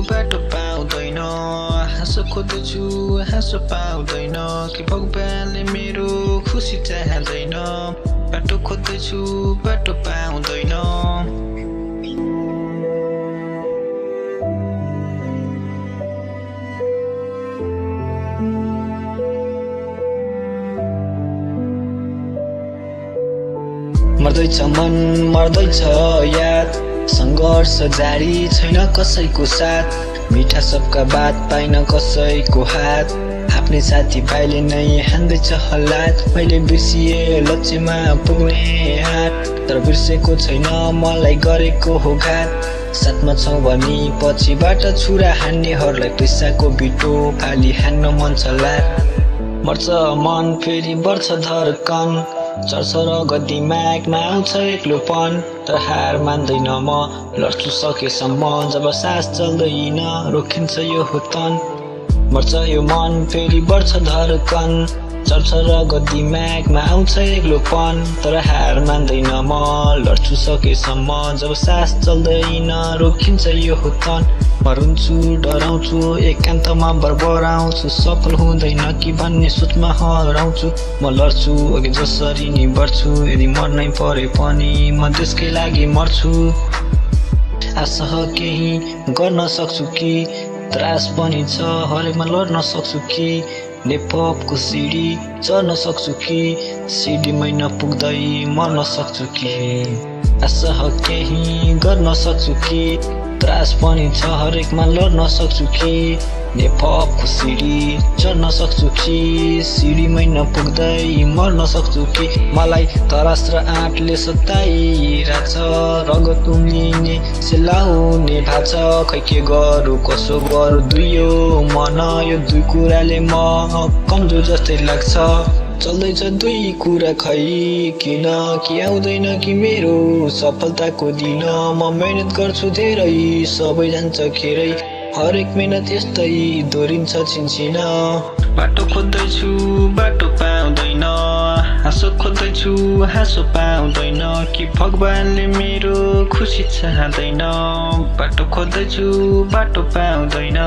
बाटो पाउँदैन हाँसो खोज्दैछु हाँसो पाउँदैन कि भगवानले मेरो खुसी चाहँदैन बाटो खोज्दैछु बाटो पाउँदैन मर्दैछ मन मर्दैछ याद संघर्ष जारी छैन कसैको साथ मिठा सबका बात पाइन कसैको हात आफ्नै साथी भाइले नै हान्दैछ हल्लात मैले बिर्सिए लक्ष्यमा पुग्ने हात तर बिर्सेको छैन मलाई गरेको हो घात साथमा छौ भनी पछिबाट छुरा हान्नेहरूलाई पैसाको बिटो फाली हान्न मन छ लात मर्छ मन फेरि बढ्छ धड्कन चर्छ रगत दिमागमा आउँछ एक्लोपन तर हार मान्दैन म लड्छु सकेसम्म जब सास चल्दैन रोकिन्छ यो हुतन मर्छ यो मन फेरि बढ्छ धड्कन चर्छ रगत दिमागमा आउँछ एक्लोपन तर हार मान्दैन म लड्छु सकेसम्म जब सास चल्दैन रोकिन्छ यो हुतन म रुन्छु डराउँछु एकान्तमा बरबराउँछु सफल हुँदैन कि भन्ने सोचमा हराउँछु म लड्छु अघि जसरी नि बढ्छु यदि मर्नै परे पनि म देशकै लागि मर्छु आशा केही गर्न सक्छु कि त्रास पनि छ हरेकमा लड्न सक्छु कि नेपको सिडी चढ्न सक्छु कि सिडीमै नपुग्दै मर्न सक्छु कि आशा केही गर्न सक्छु कि त्रास पनि छ हरेकमा लड्न सक्छु कि नेपको सिडी चढ्न सक्छु कि सिडीमै नपुग्दै मर्न सक्छु कि मलाई तरास र आँटले सताइरहेछ रगत उम्लिने सेलाउने भाछ खै के गरौँ कसो गरौँ दुईयो मन यो दुई कुराले म कमजोर जस्तै लाग्छ चल्दैछ दुई कुरा खै किन कि आउँदैन कि मेरो सफलताको दिन म मेहनत गर्छु धेरै सबै जान्छ खेरै हरेक मेहनत यस्तै दोहोरिन्छ छिनछिन बाटो खोज्दैछु बाटो पाउँदैन हाँसो खोज्दैछु हाँसो पाउँदैन कि भगवानले मेरो खुसी चाहँदैन बाटो खोज्दैछु बाटो पाउँदैन